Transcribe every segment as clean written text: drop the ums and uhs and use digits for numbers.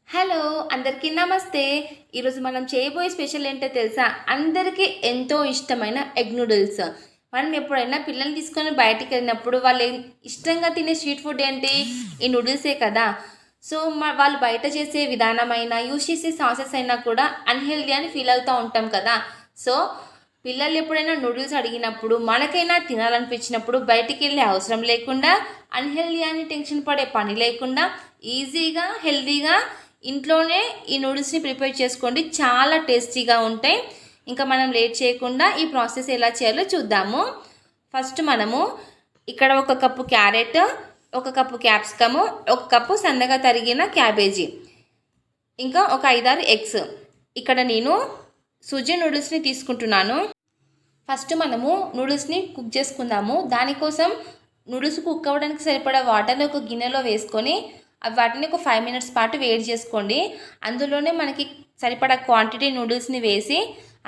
Hello అందరికీ నమస్తే. ఈరోజు మనం చేయబోయే స్పెషల్ ఏంటో తెలుసా? అందరికీ ఎంతో ఇష్టమైన ఎగ్ నూడిల్స్. మనం ఎప్పుడైనా పిల్లల్ని తీసుకొని బయటికి వెళ్ళినప్పుడు వాళ్ళు ఇష్టంగా తినే స్ట్రీట్ ఫుడ్ ఏంటి? ఈ నూడిల్సే కదా. సో వాళ్ళు బయట చేసే విధానమైనా యూజ్ చేసే సాసెస్ అయినా కూడా అన్హెల్దీ అని ఫీల్ అవుతూ ఉంటాం కదా. సో పిల్లలు ఎప్పుడైనా నూడిల్స్ అడిగినప్పుడు మనకైనా తినాలనిపించినప్పుడు బయటికి వెళ్ళే అవసరం లేకుండా, అన్హెల్దీ అని టెన్షన్ పడే పని లేకుండా ఈజీగా హెల్దీగా ఇంట్లోనే ఈ నూడిల్స్ని ప్రిపేర్ చేసుకోండి. చాలా టేస్టీగా ఉంటాయి. ఇంకా మనం లేట్ చేయకుండా ఈ ప్రాసెస్ ఎలా చేయాలో చూద్దాము. ఫస్ట్ మనము ఇక్కడ 1 cup carrot, 1 cup capsicum, 1 cup సన్నగా తరిగిన క్యాబేజీ, ఇంకా ఒక 5-6 ఎగ్స్. ఇక్కడ నేను సుజీ నూడిల్స్ని తీసుకుంటున్నాను. ఫస్ట్ మనము నూడిల్స్ని కుక్ చేసుకుందాము. దానికోసం నూడిల్స్ కుక్ అవ్వడానికి సరిపడా వాటర్ని ఒక గిన్నెలో వేసుకొని వాటిని ఒక 5 మినిట్స్ పాటు వేడి చేసుకోండి. అందులోనే మనకి సరిపడా క్వాంటిటీ నూడిల్స్ని వేసి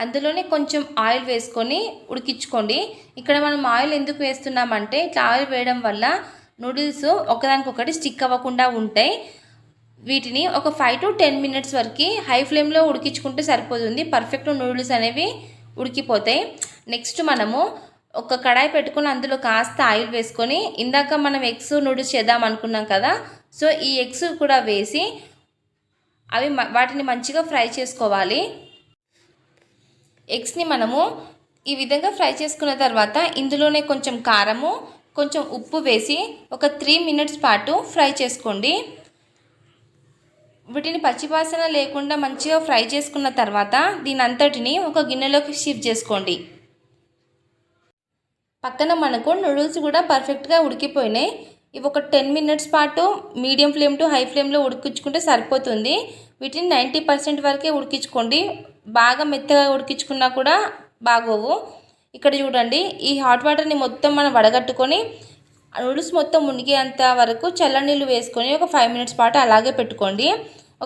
అందులోనే కొంచెం ఆయిల్ వేసుకొని ఉడికించుకోండి. ఇక్కడ మనం ఆయిల్ ఎందుకు వేస్తున్నామంటే ఇట్లా ఆయిల్ వేయడం వల్ల నూడిల్స్ ఒకదానికొకటి స్టిక్ అవ్వకుండా ఉంటాయి. వీటిని ఒక 5 to 10 మినిట్స్ వరకు హై ఫ్లేమ్లో ఉడికించుకుంటే సరిపోతుంది. పర్ఫెక్ట్ నూడిల్స్ అనేవి ఉడికిపోతాయి. నెక్స్ట్ మనము ఒక కడాయి పెట్టుకొని అందులో కాస్త ఆయిల్ వేసుకొని ఇందాక మనం ఎగ్స్ నూడిల్స్ చేద్దాం అనుకున్నాం కదా. సో ఈ ఎగ్స్ కూడా వేసి వాటిని మంచిగా ఫ్రై చేసుకోవాలి. ఎగ్స్ని మనము ఈ విధంగా ఫ్రై చేసుకున్న తర్వాత ఇందులోనే కొంచెం కారము, కొంచెం ఉప్పు వేసి ఒక 3 మినిట్స్ పాటు ఫ్రై చేసుకోండి. వీటిని పచ్చివాసన లేకుండా మంచిగా ఫ్రై చేసుకున్న తర్వాత దీని అంతటిని ఒక గిన్నెలోకి షిఫ్ట్ చేసుకోండి. పక్కన మనకు నూడిల్స్ కూడా పర్ఫెక్ట్గా ఉడికిపోయినాయి. ఇవి ఒక 10 మినిట్స్ పాటు మీడియం ఫ్లేమ్ టు హై ఫ్లేమ్లో ఉడికించుకుంటే సరిపోతుంది. వీటిని 90% వరకే ఉడికించుకోండి. బాగా మెత్తగా ఉడికించుకున్నా కూడా బాగోవు. ఇక్కడ చూడండి, ఈ హాట్ వాటర్ని మొత్తం మనం వడగట్టుకొని నూడిల్స్ మొత్తం మునిగేంత వరకు చల్లనీళ్ళు వేసుకొని ఒక 5 మినిట్స్ పాటు అలాగే పెట్టుకోండి.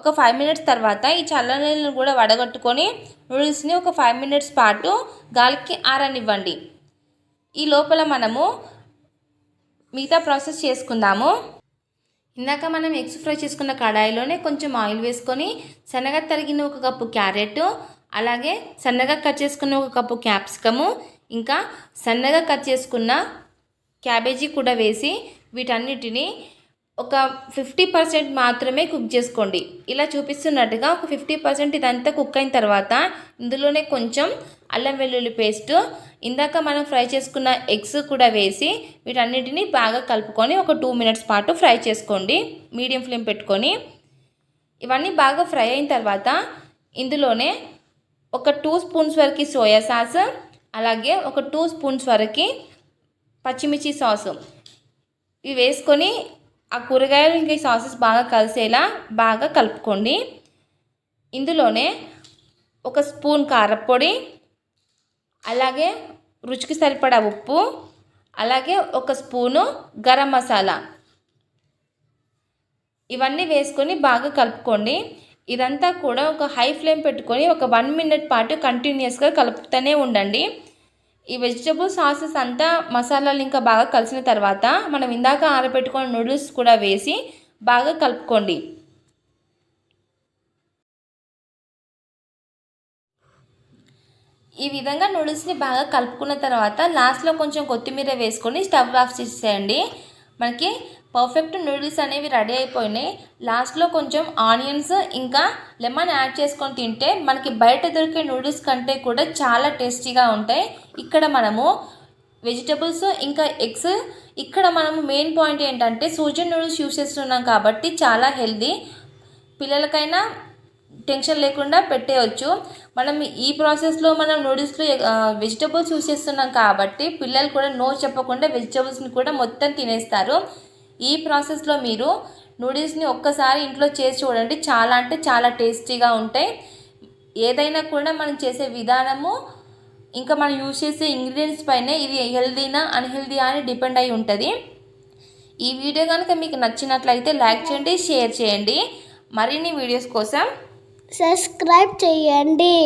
ఒక 5 మినిట్స్ తర్వాత ఈ చల్లనీళ్ళని కూడా వడగట్టుకొని నూడిల్స్ని ఒక 5 మినిట్స్ పాటు గాలికి ఆరనివ్వండి. ఈ లోపల మనము మిగతా ప్రాసెస్ చేసుకుందాము. ఇందాక మనం ఎగ్స్ ఫ్రై చేసుకున్న కడాయిలోనే కొంచెం ఆయిల్ వేసుకొని సన్నగా తరిగిన 1 కప్పు క్యారెట్, అలాగే సన్నగా కట్ చేసుకున్న 1 కప్పు క్యాప్సికము, ఇంకా సన్నగా కట్ చేసుకున్న క్యాబేజీ కూడా వేసి వీటన్నిటిని ఒక 50% మాత్రమే కుక్ చేసుకోండి. ఇలా చూపిస్తున్నట్టుగా ఒక 50% ఇదంతా కుక్ అయిన తర్వాత ఇందులోనే కొంచెం అల్లం వెల్లుల్లి పేస్ట్, ఇందాక మనం ఫ్రై చేసుకున్న ఎగ్స్ కూడా వేసి వీటన్నిటిని బాగా కలుపుకొని ఒక 2 మినిట్స్ పాటు ఫ్రై చేసుకోండి మీడియం ఫ్లేమ్ పెట్టుకొని. ఇవన్నీ బాగా ఫ్రై అయిన తర్వాత ఇందులోనే ఒక 2 స్పూన్స్ వరకు సోయా సాస్, అలాగే ఒక 2 స్పూన్స్ వరకు పచ్చిమిర్చి సాసు ఇవి వేసుకొని ఆ కూరగాయలు ఇంకా ఈ సాసెస్ బాగా కలిసేలా బాగా కలుపుకోండి. ఇందులోనే 1 స్పూన్ కారపొడి, అలాగే రుచికి సరిపడా ఉప్పు, అలాగే 1 స్పూను గరం మసాలా ఇవన్నీ వేసుకొని బాగా కలుపుకోండి. ఇదంతా కూడా ఒక హై ఫ్లేమ్ పెట్టుకొని ఒక 1 మినిట్ పాటు కంటిన్యూస్గా కలుపుతూనే ఉండండి. ఈ వెజిటబుల్ సాసెస్ అంతా మసాలాలు ఇంకా బాగా కలిసిన తర్వాత మనం ఇందాక ఆరబెట్టుకున్న నూడిల్స్ కూడా వేసి బాగా కలుపుకోండి. ఈ విధంగా నూడిల్స్ని బాగా కలుపుకున్న తర్వాత లాస్ట్లో కొంచెం కొత్తిమీర వేసుకొని స్టవ్ ఆఫ్ చేసేయండి. మనకి పర్ఫెక్ట్ నూడిల్స్ అనేవి రెడీ అయిపోయినాయి. లాస్ట్లో కొంచెం ఆనియన్స్ ఇంకా లెమన్ యాడ్ చేసుకొని తింటే మనకి బయట దొరికే నూడిల్స్ కంటే కూడా చాలా టేస్టీగా ఉంటాయి. ఇక్కడ మనము వెజిటబుల్స్ ఇంకా ఎగ్స్, ఇక్కడ మనము మెయిన్ పాయింట్ ఏంటంటే సూజీ నూడిల్స్ యూస్ చేస్తున్నాం కాబట్టి చాలా హెల్దీ. పిల్లలకైనా టెన్షన్ లేకుండా పెట్టేయచ్చు. మనం ఈ ప్రాసెస్లో మనం నూడిల్స్లో వెజిటబుల్స్ యూస్ చేస్తున్నాం కాబట్టి పిల్లలు కూడా నో చెప్పకుండా వెజిటబుల్స్ని కూడా మొత్తం తినేస్తారు. ఈ ప్రాసెస్లో మీరు నూడిల్స్ని ఒక్కసారి ఇంట్లో చేసి చూడండి. చాలా అంటే చాలా టేస్టీగా ఉంటాయి. ఏదైనా కూడా మనం చేసే విధానము ఇంకా మనం యూజ్ చేసే ఇంగ్రీడియంట్స్ పైనే ఇది హెల్దీనా అన్హెల్దీనా అని డిపెండ్ అయి ఉంటుంది. ఈ వీడియో కనుక మీకు నచ్చినట్లయితే లైక్ చేయండి, షేర్ చేయండి. మరిన్ని వీడియోస్ కోసం సబ్స్క్రైబ్ చేయండి.